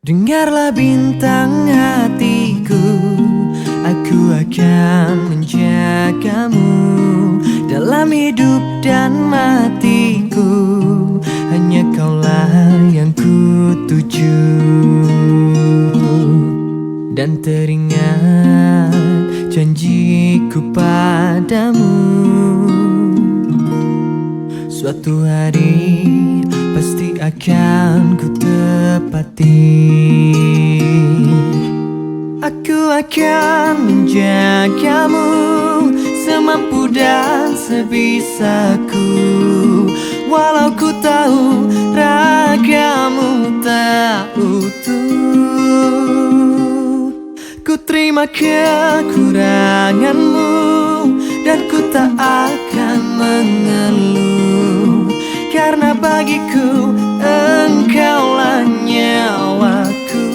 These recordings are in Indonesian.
Dengarlah bintang hatiku, aku akan menjagamu dalam hidup dan matiku. Hanya kaulah yang ku tuju. Dan teringat janjiku padamu, suatu hari pasti akan ku tepati. Aku akan menjagamu semampu dan sebisaku, walau ku tahu ragamu tak utuh. Ku terima kekuranganmu dan ku tak akan mengeluh, karena bagiku engkaulah nyawaku.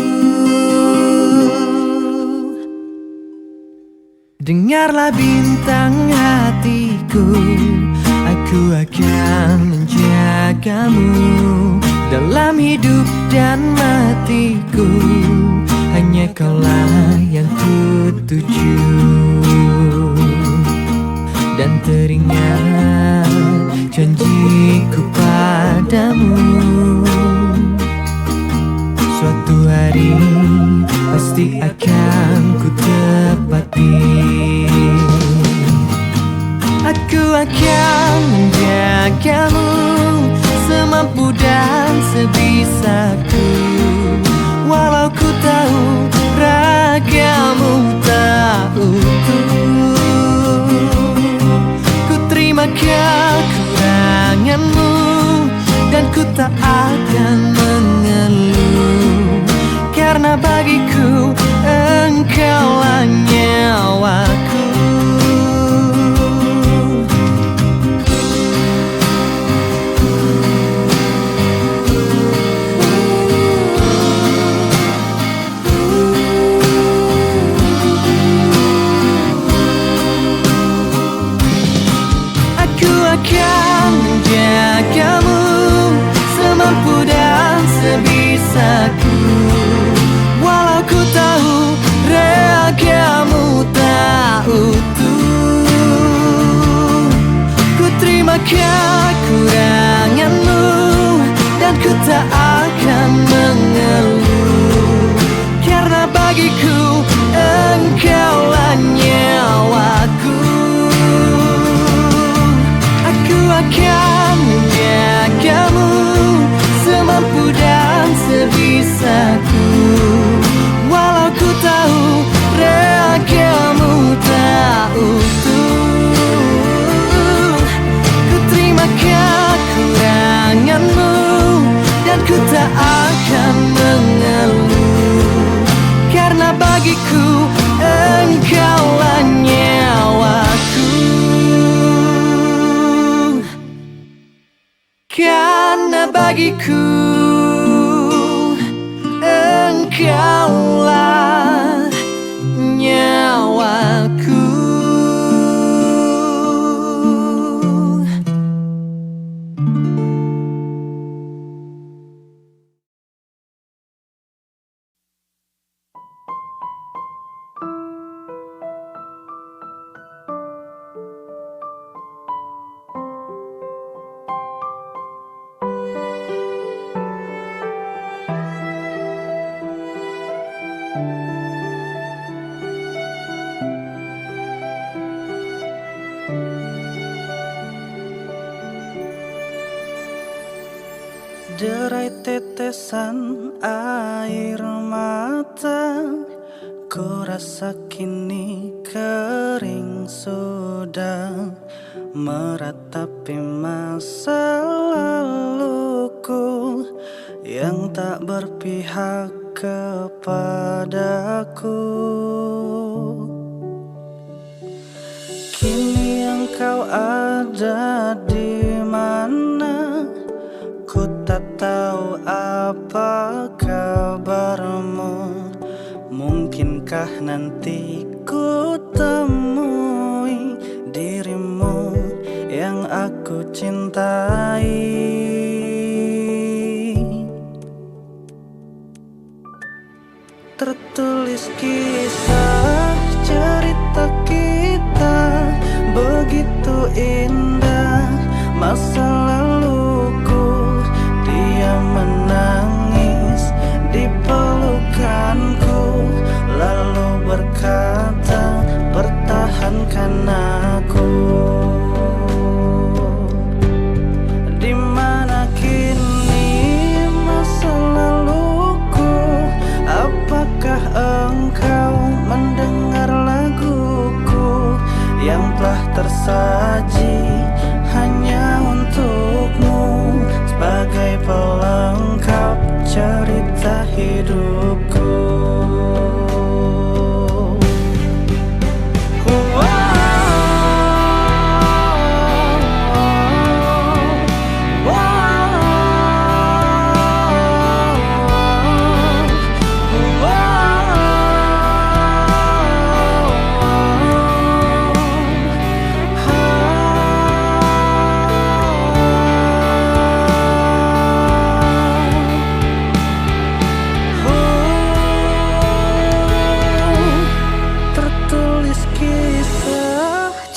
Dengarlah bintang hatiku, aku akan menjagamu dalam hidup dan matiku. Hanya kaulah yang ku tuju. Dan teringat janjiku padamu, suatu hari pasti akan ku tepati. Aku akan menjagamu semampu dan sebisaku, walau ku tahu ragamu tak utuh. Ku terima kekuranganmu dan ku tak akan mengeluh, karena bagiku engkaulah nyawaku. Akan menjagamu semampu dan sebisaku, walau ku tahu ragamu tak utuh. Ku terima kekuranganmu dan ku tak akan mengeluh, karena bagiku engkaulah nyawaku. Akan menjagamu semampu dan sebisaku, walau ku tahu ragamu tak utuh. Ku terima kekuranganmu dan ku tak akan mengeluh, karena bagiku engkaulah nyawaku. Karena bagiku engkaulah nyawaku. Derai tetesan air mata, ku rasa kini kering sudah, meratapi masa laluku yang tak berpihak kepadaku. Kini engkau ada di mana? Ku tak tahu apa kabarmu. Mungkinkah nanti ku temui dirimu yang aku cintai? hidupku.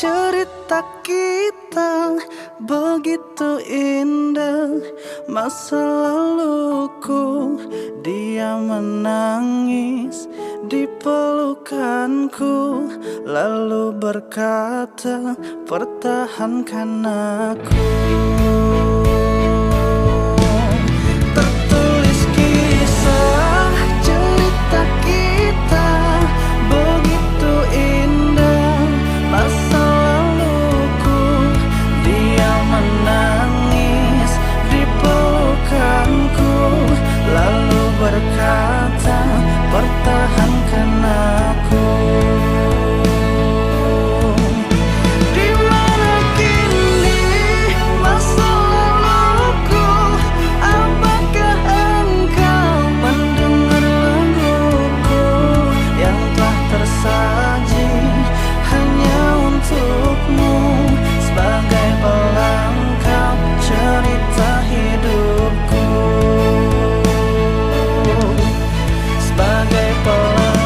Cerita kita begitu indah, masa laluku. Dia menangis di pelukanku, lalu berkata, pertahankan aku. Tertulis kisah cerita kita begitu indah, masa lalu berkata, pertahankan aku. Di mana kini masa laluku? Apakah engkau mendengar laguku yang telah tersaji hanya untukmu, sebagai pelengkap cerita hidupku. Sebagai pelengkap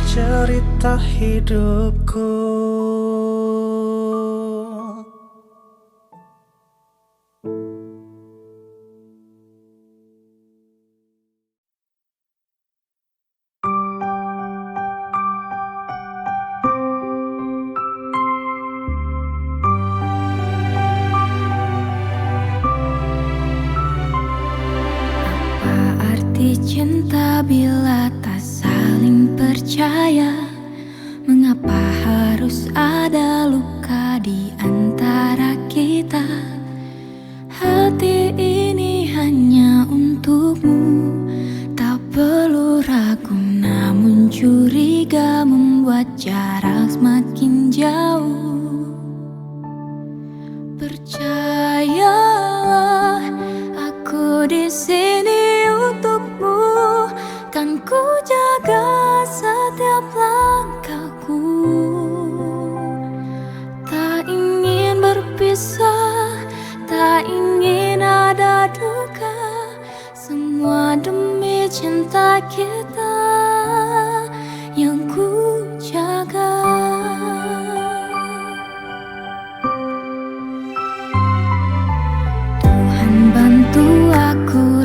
cerita hidupku. Cinta bila tak saling percaya, mengapa harus ada luka di antara kita? Hati ini hanya untukmu, tak perlu ragu, namun curiga membuat jarak semakin jauh. Percayalah, aku di sini untukmu, kan ku jaga setiap langkahku. Tak ingin berpisah, tak ingin ada duka, semua demi cinta kita yang ku jaga. Tuhan bantu aku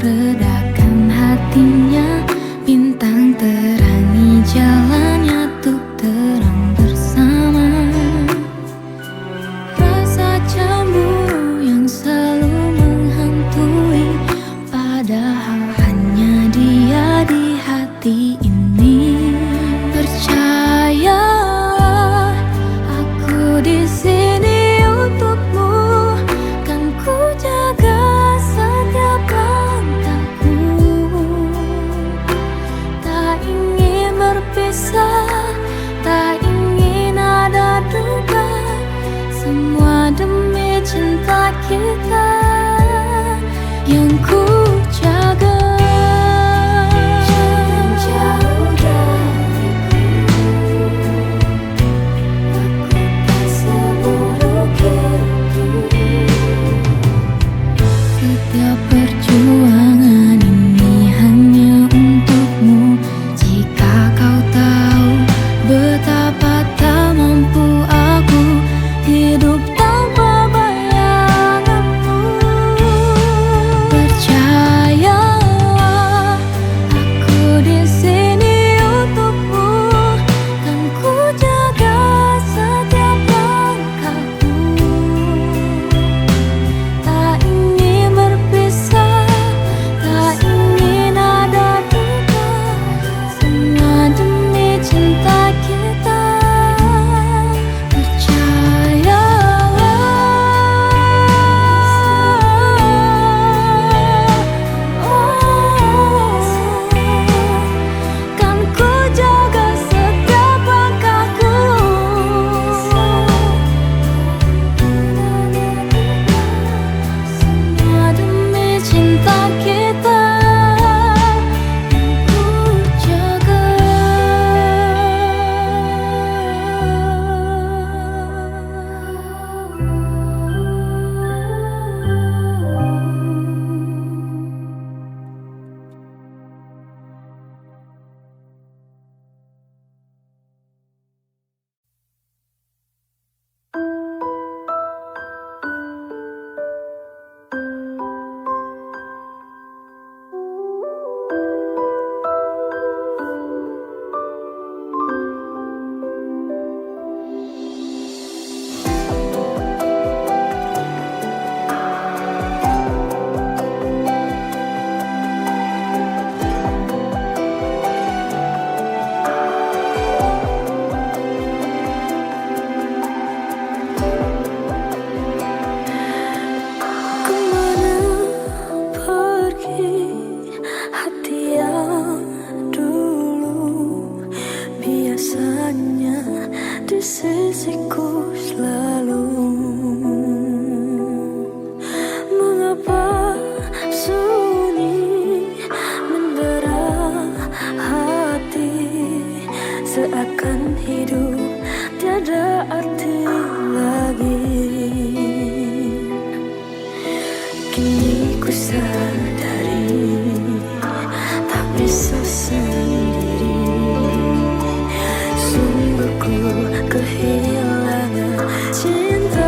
hanya di sisiku selalu. Mengapa sunyi mendera hati, seakan hidup tiada arti lagi. Kini ku sadari tak bisa sendiri, sungguh ku kehilangan cinta.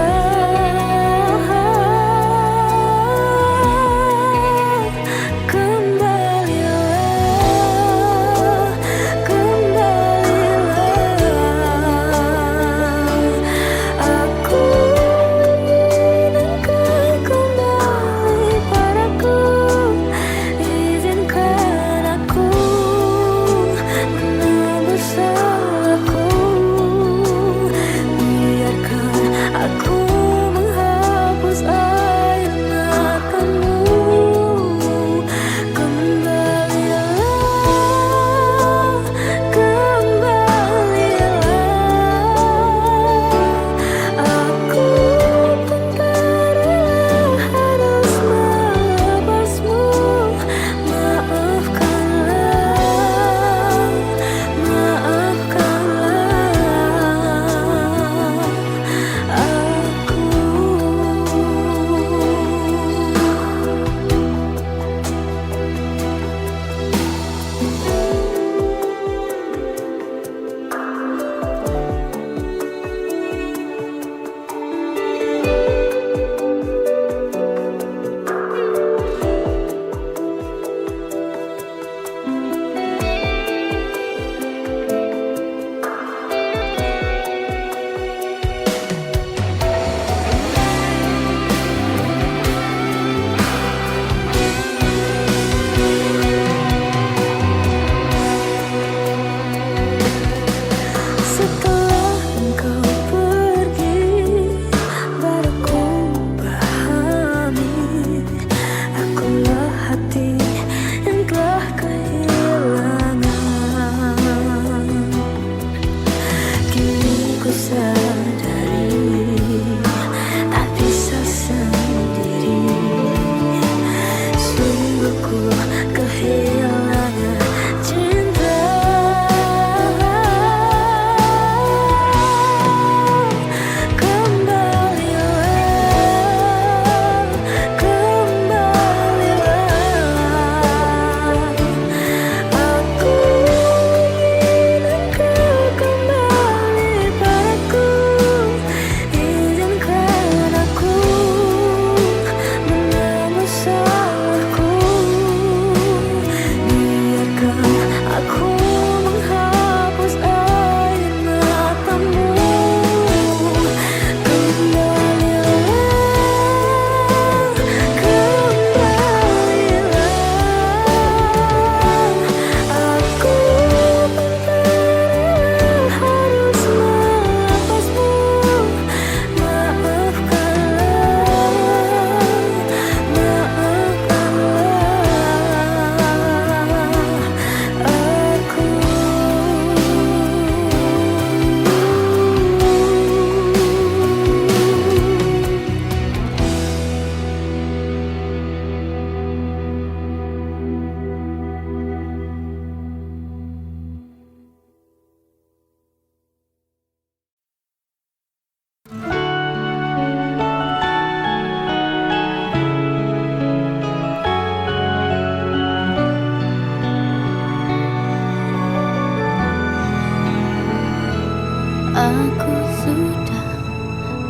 Aku sudah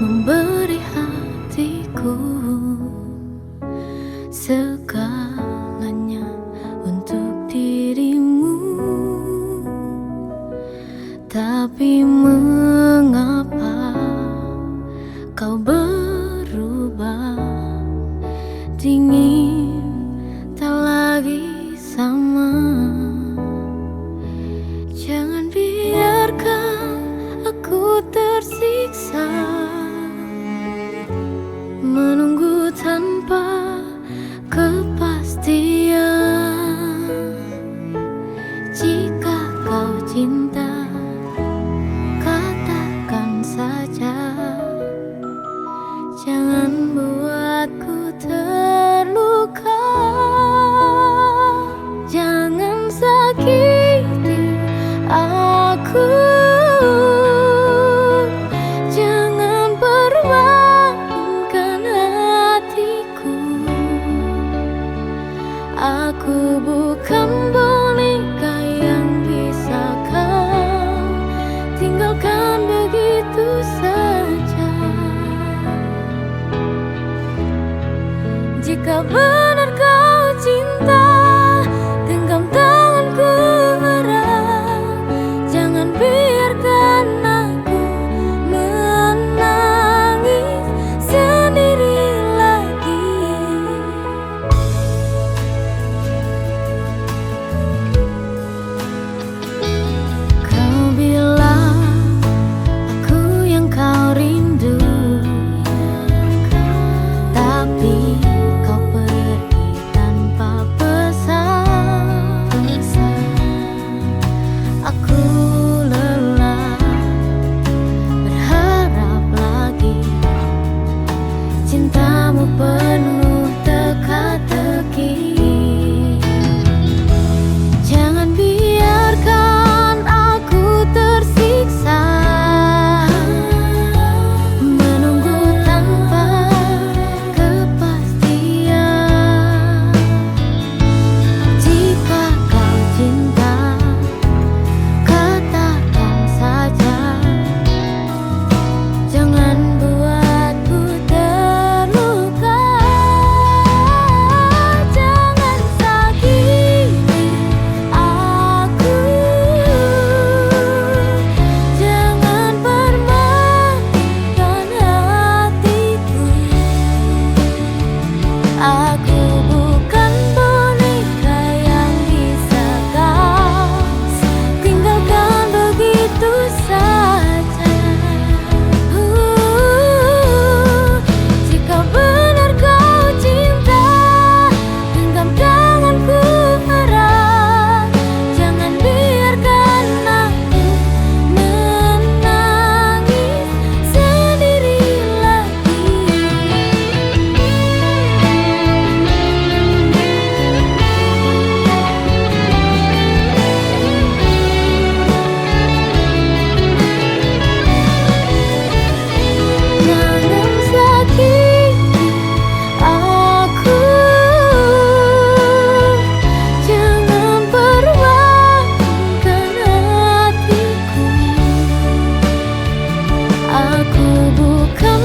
memberi hatiku, segalanya untuk dirimu. Tapi mengapa kau berubah, dingin tak lagi sama. Jangan biarkan aku tersiksa Jika benar kau cinta, genggam tanganku erat. Jangan biarkan aku menangis sendiri lagi. Kau bilang aku yang kau rindu, tapi kau pergi tanpa pesan. Aku lelah berharap lagi, cintamu penuh teka-teki. Jangan biarkan aku tersiksa menunggu tanpa kepastian. Jika kau cinta, katakan saja. Jangan buatku terluka. Jangan sakiti aku. Jangan permainkan hatiku. Aku bukan boneka yang bisa kau tinggalkan begitu saja. Jika benar kau cinta, genggam tanganku erat. Jangan biarkan aku menangis sendiri lagi. Jangan sakiti aku. Jangan permainkan hatiku. Aku bukan